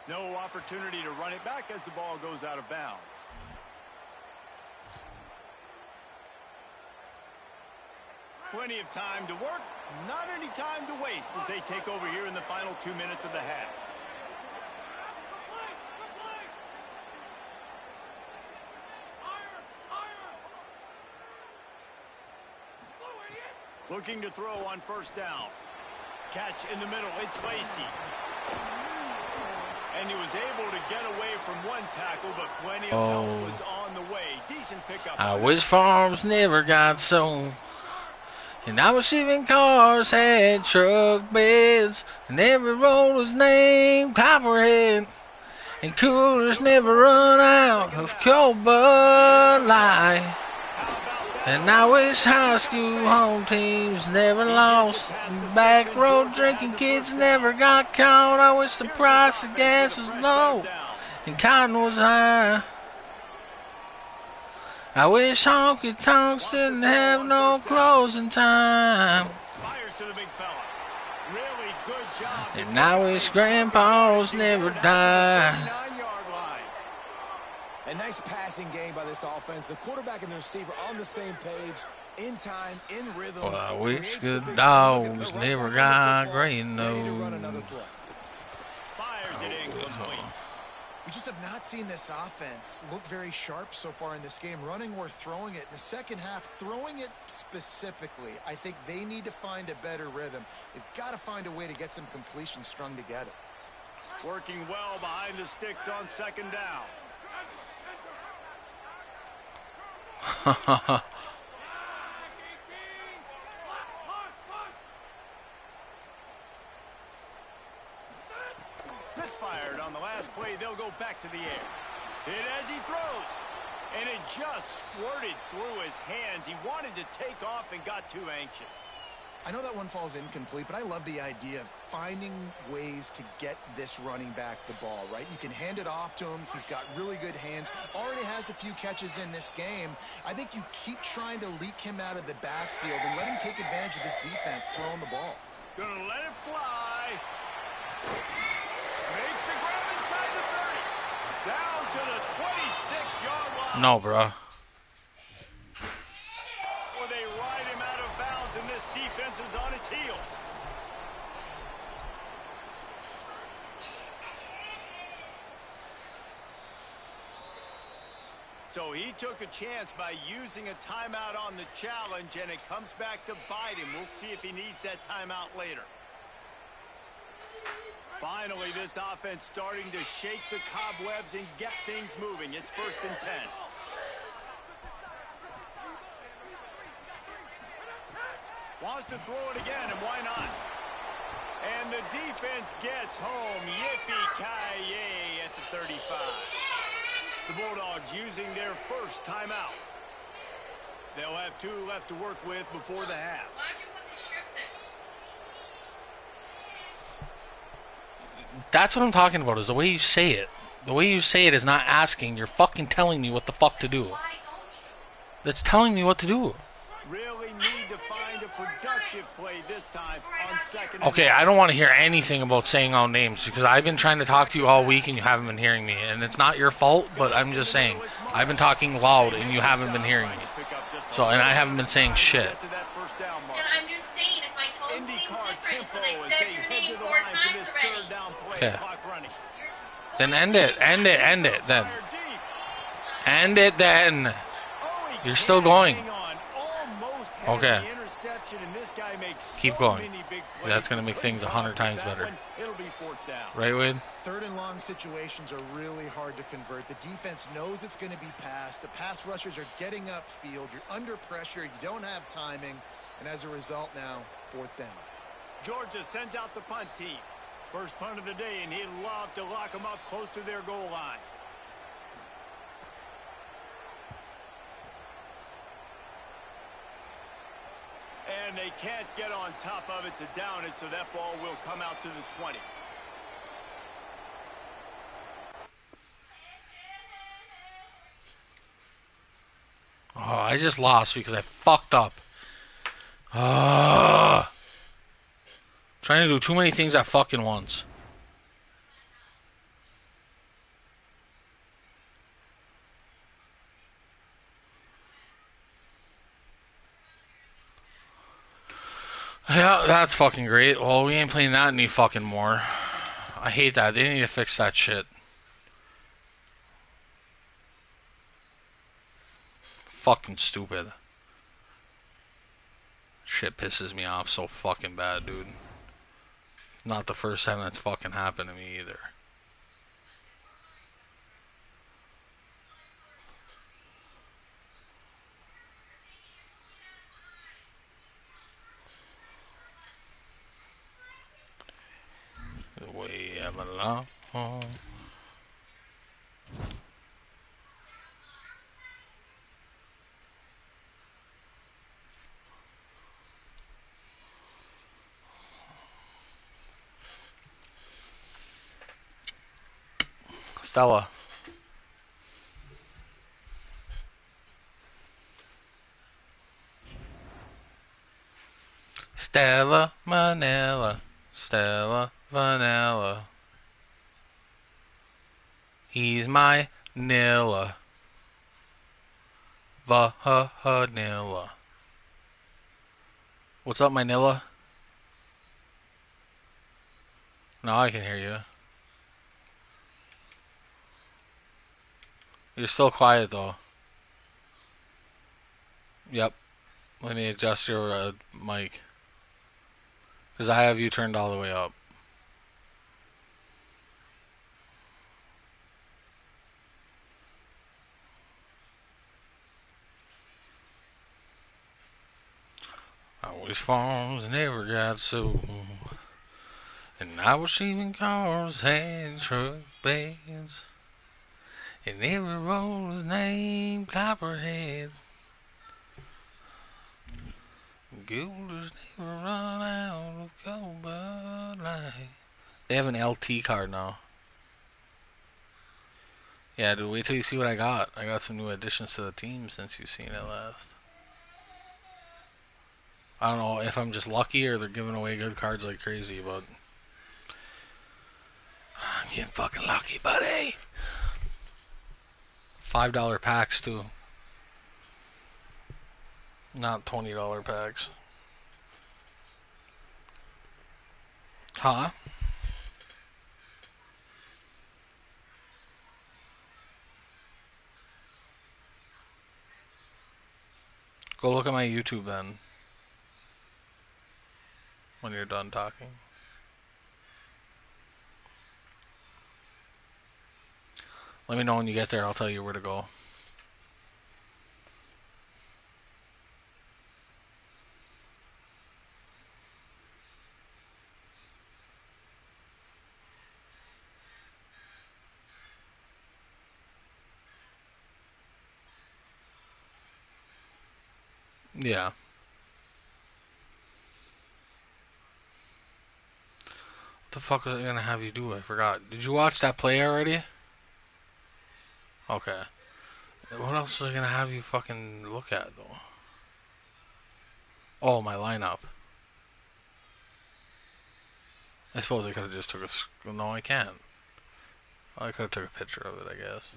No opportunity to run it back as the ball goes out of bounds. Plenty of time to work, not any time to waste as they take over here in the final 2 minutes of the half. Looking to throw on first down. Catch in the middle, it's Lacey. And he was able to get away from one tackle, but plenty of help was on the way. Decent pickup. I wish farms never got sold. And I was shipping cars, had truck beds, and every road was named Copperhead. And coolers never run out of cold Bud Light. And I wish high school home teams never lost. And back road drinking kids never got caught. I wish the price of gas was low and cotton was high. I wish honky tonks didn't have no closing time. Fires to the big fella. Really good job. And I wish grandpas never died. 9-yard line. A nice passing game by this offense. The quarterback and the receiver on the same page, in time, in rhythm. Well, I wish good dogs never got gray nose. Fires it incomplete. We just have not seen this offense look very sharp so far in this game, running or throwing it. In the second half, throwing it specifically, I think they need to find a better rhythm. They've got to find a way to get some completion strung together. Working well behind the sticks on second down. Misfired on the last play. They'll go back to the air. Hit as he throws. And it just squirted through his hands. He wanted to take off and got too anxious. I know that one falls incomplete, but I love the idea of finding ways to get this running back the ball, right? You can hand it off to him. He's got really good hands. Already has a few catches in this game. I think you keep trying to leak him out of the backfield and let him take advantage of this defense throwing the ball. Gonna let it fly. Makes the grab inside the 30. Down to the 26-yard line. No, bro. Well, they ride him out of bounds, and this defense is on its heels. So he took a chance by using a timeout on the challenge, and it comes back to bite him. We'll see if he needs that timeout later. Finally, this offense starting to shake the cobwebs and get things moving. It's 1st and 10. Wants to throw it again, and why not? And the defense gets home. Yippee-ki-yay at the 35. The Bulldogs using their first timeout. They'll have 2 left to work with before the half. Why don't you put these strips in? That's what I'm talking about, is the way you say it. The way you say it is not asking. You're fucking telling me what the fuck to do. Why don't you? That's telling me what to do. Really need to find a productive play this time on second. Okay, I don't want to hear anything about saying all names, because I've been trying to talk to you all week and you haven't been hearing me. And it's not your fault, but I'm just saying. I've been talking loud and you haven't been hearing me. So, and I haven't been saying shit. And I'm just saying, if my tone seemed different, because I said your name 4 times already. Okay. Then end it. End it. End it then. End it then. You're still going. Okay. Keep going. That's going to make things 100 times better. Right, Wade? Third and long situations are really hard to convert. The defense knows it's going to be passed. The pass rushers are getting upfield. You're under pressure. You don't have timing. And as a result now, 4th down. Georgia sends out the punt team. First punt of the day, and he'd love to lock them up close to their goal line. And they can't get on top of it to down it, so that ball will come out to the 20. Oh, I just lost because I fucked up. Trying to do too many things at fucking once. Yeah, that's fucking great. Well, we ain't playing that any fucking more. I hate that. They need to fix that shit. Fucking stupid. Shit pisses me off so fucking bad, dude. Not the first time that's fucking happened to me either. The way I'm alone. Stella. Stella Manila. Stella Vanilla. He's my Nilla. Vanilla. What's up, my Nilla? Now I can hear you. You're still quiet though. Yep. Let me adjust your mic. Because I have you turned all the way up. I always falls and never got so. And I was shaving cars and truck beds. And every road was named Copperhead. Golders never run out of gold Bud Light. They have an LT card now. Yeah, dude, wait till you see what I got. I got some new additions to the team since you've seen it last. I don't know if I'm just lucky or they're giving away good cards like crazy, but I'm getting fucking lucky, buddy. $5 packs too. Not $20 packs. Huh? Go look at my YouTube then. When you're done talking. Let me know when you get there. I'll tell you where to go. Yeah. What the fuck was I gonna have you do? I forgot. Did you watch that play already? Okay. What else was I gonna have you fucking look at though? Oh, my lineup. I suppose I could have just took a. No, I can't. I could have took a picture of it, I guess.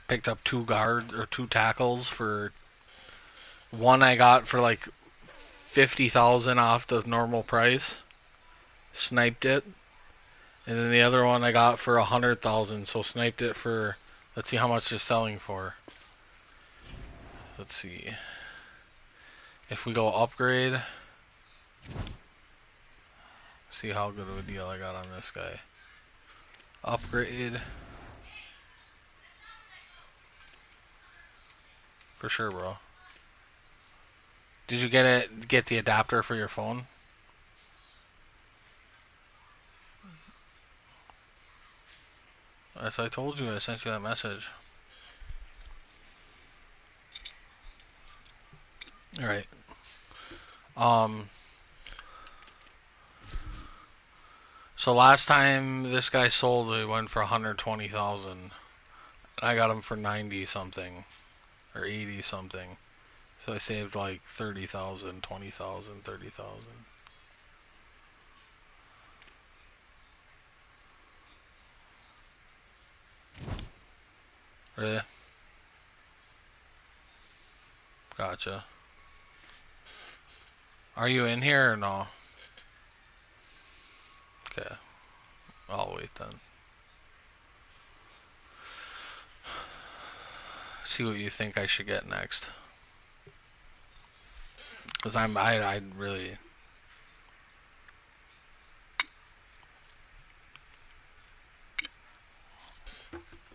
Picked up 2 guards or 2 tackles for. One I got for like 50,000 off the normal price. Sniped it. And then the other one I got for 100,000, so sniped it for. Let's see how much they're selling for. Let's see. If we go upgrade, see how good of a deal I got on this guy. Upgrade. For sure, bro. Did you get the adapter for your phone? As I told you, I sent you that message. Alright. So last time this guy sold, he went for 120,000. I got him for 90 something. Or 80 something. So I saved like 30,000, 20,000, 30,000. Really? Gotcha. Are you in here or no? Okay. I'll wait then. See what you think I should get next. Cause I really.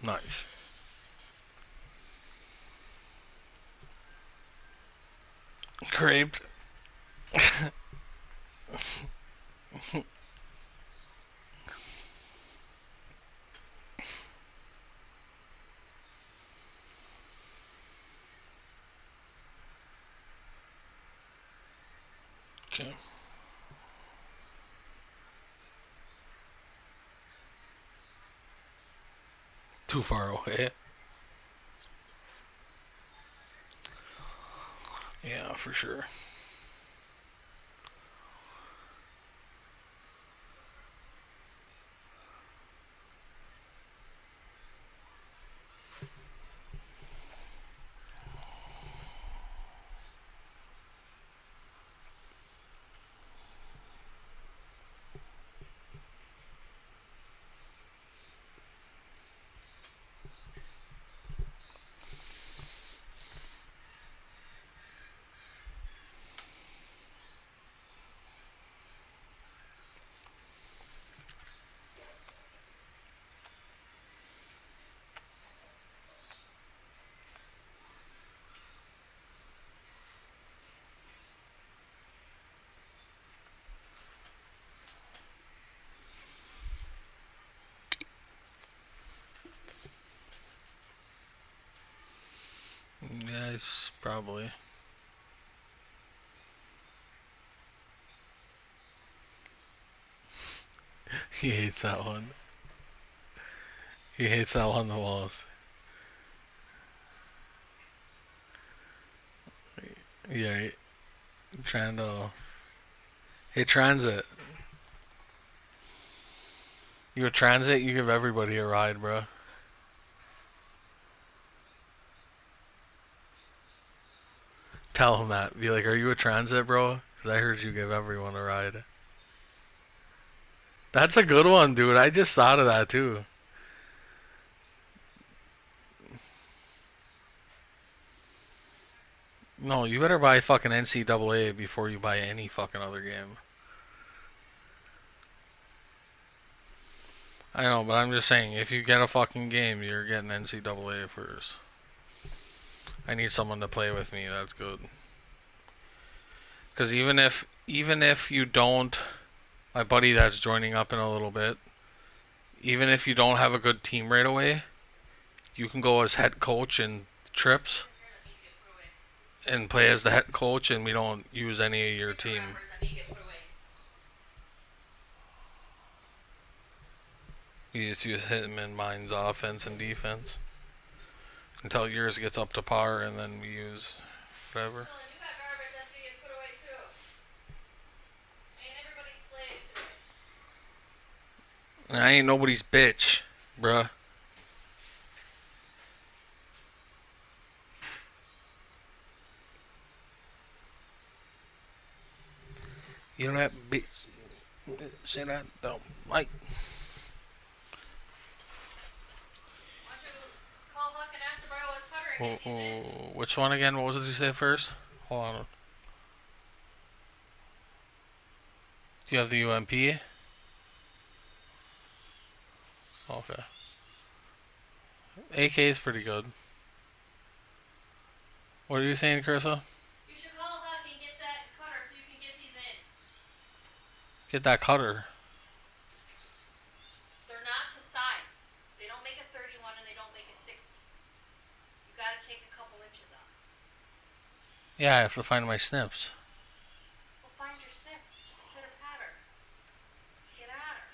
Nice. Craped. Okay. Too far away. Yeah, for sure. Yeah, it's probably. He hates that one. He hates that one the most. Yeah, trying to. Hey, Transit. You a Transit? You give everybody a ride, bro. Tell him that. Be like, are you a Transit, bro? 'Cause I heard you give everyone a ride. That's a good one, dude. I just thought of that, too. No, you better buy fucking NCAA before you buy any fucking other game. I know, but I'm just saying, if you get a fucking game, you're getting NCAA first. I need someone to play with me, that's good. Because even if you don't, my buddy that's joining up in a little bit, even if you don't have a good team right away, you can go as head coach in trips and play as the head coach, and we don't use any of your team. We just use him and mine's offense and defense until yours gets up to par, and then we use whatever. I ain't nobody's bitch, bruh. You know that bitch. Say that don't like. Which one again? What was it you say first? Hold on. Do you have the UMP? Okay. AK is pretty good. What are you saying, Carissa? You should call Huck and get that cutter so you can get these in. Get that cutter. They're not to size. They don't make a 31 and they don't make a 60. You gotta take a couple inches off. Yeah, I have to find my snips. Well, find your snips. Pitter patter. Get at her.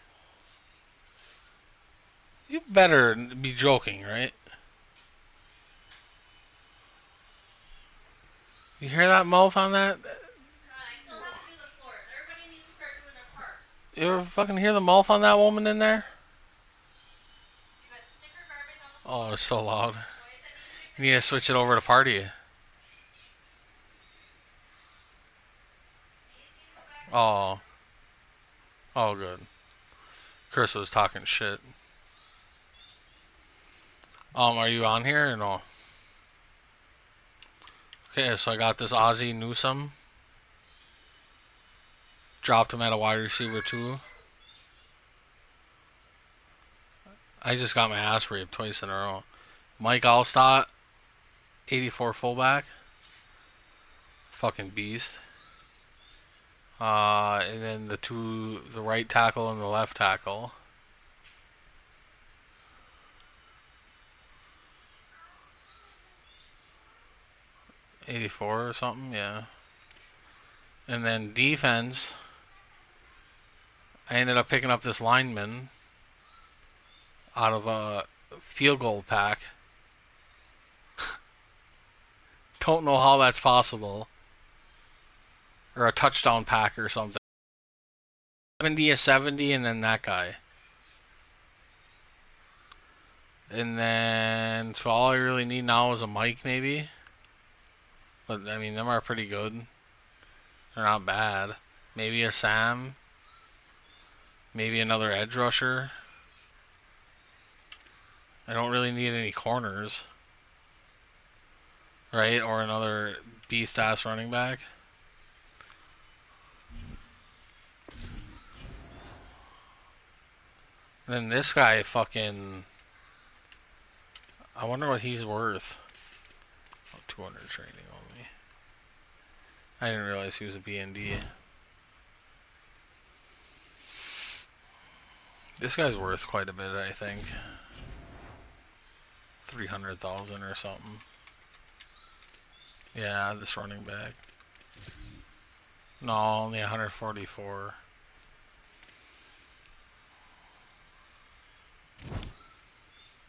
You better be joking, right? You hear that mouth on that? Come on, I still have to do the floors. Everybody needs to start doing their part. You ever fucking hear the mouth on that woman in there? You got sticker garbage on the floor. Oh, it's so loud. You need to switch it over to party. Oh. Oh, good. Chris was talking shit. Are you on here or no? Okay, so I got this Ozzie Newsome. Dropped him at a wide receiver too. I just got my ass raped twice in a row. Mike Allstott, 84 fullback. Fucking beast. And then the right tackle and the left tackle. $84 or something, yeah. And then defense, I ended up picking up this lineman out of a field goal pack. Don't know how that's possible. Or a touchdown pack or something. 70 a 70 and then that guy. And then, so all I really need now is a mic maybe. But, I mean, them are pretty good. They're not bad. Maybe a Sam. Maybe another edge rusher. I don't really need any corners. Right? Or another beast-ass running back. And then this guy fucking... I wonder what he's worth. Oh, 200 training only. I didn't realize he was a BND. This guy's worth quite a bit, I think. 300,000 or something. Yeah, this running back. No, only 144.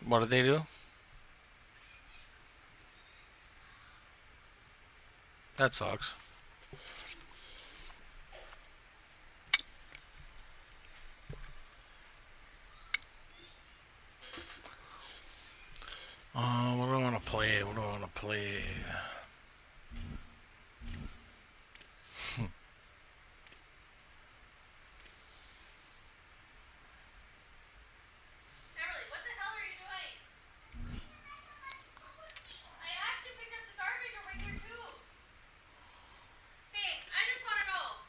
What did they do? That sucks. What do I want to play? What do I want to play? Emily, what the hell are you doing? I asked you to pick up the garbage over here too. Hey, I just want to know,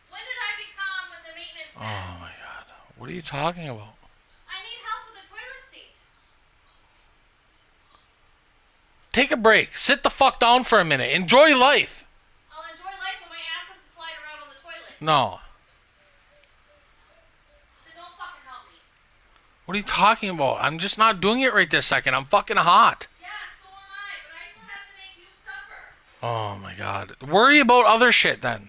when did I become with the maintenance man? Oh my god. What are you talking about? I need help with the toilet seat. Take a break. Sit the fuck down for a minute. Enjoy life. I'll enjoy life when my ass has to slide around on the toilet. No. Then don't fucking help me. What are you talking about? I'm just not doing it right this second. I'm fucking hot. Yeah, so am I, but I still have to make you suffer. Oh my god. Worry about other shit then. Dylan,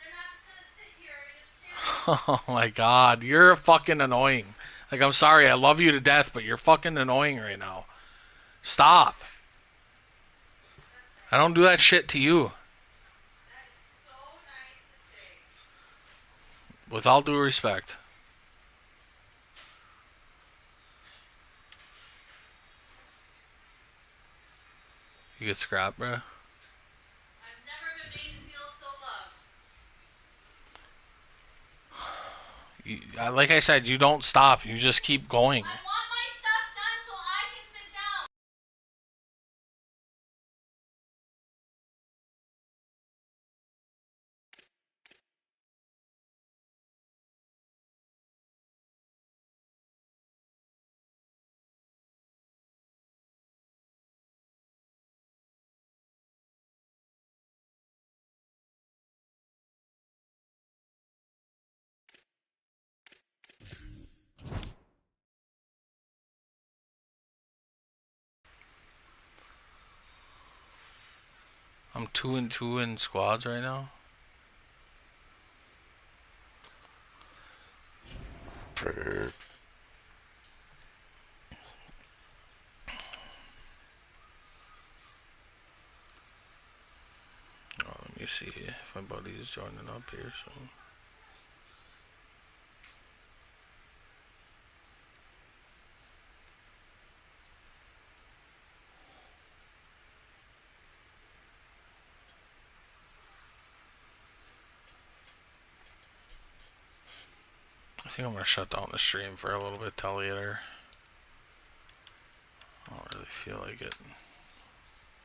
they're not just gonna sit here and just stare at Oh my god. You're fucking annoying. Like, I'm sorry. I love you to death, but you're fucking annoying right now. Stop. I don't do that shit to you. That is so nice to say. With all due respect. You get scrapped, bruh. I've never been made to feel so loved. Like I said, you don't stop. You just keep going. I want my stuff done so I can sit down. I'm 2-2 in squads right now. Oh, let me see if my buddy's joining up here. So. I think I'm gonna shut down the stream for a little bit till later. I don't really feel like it.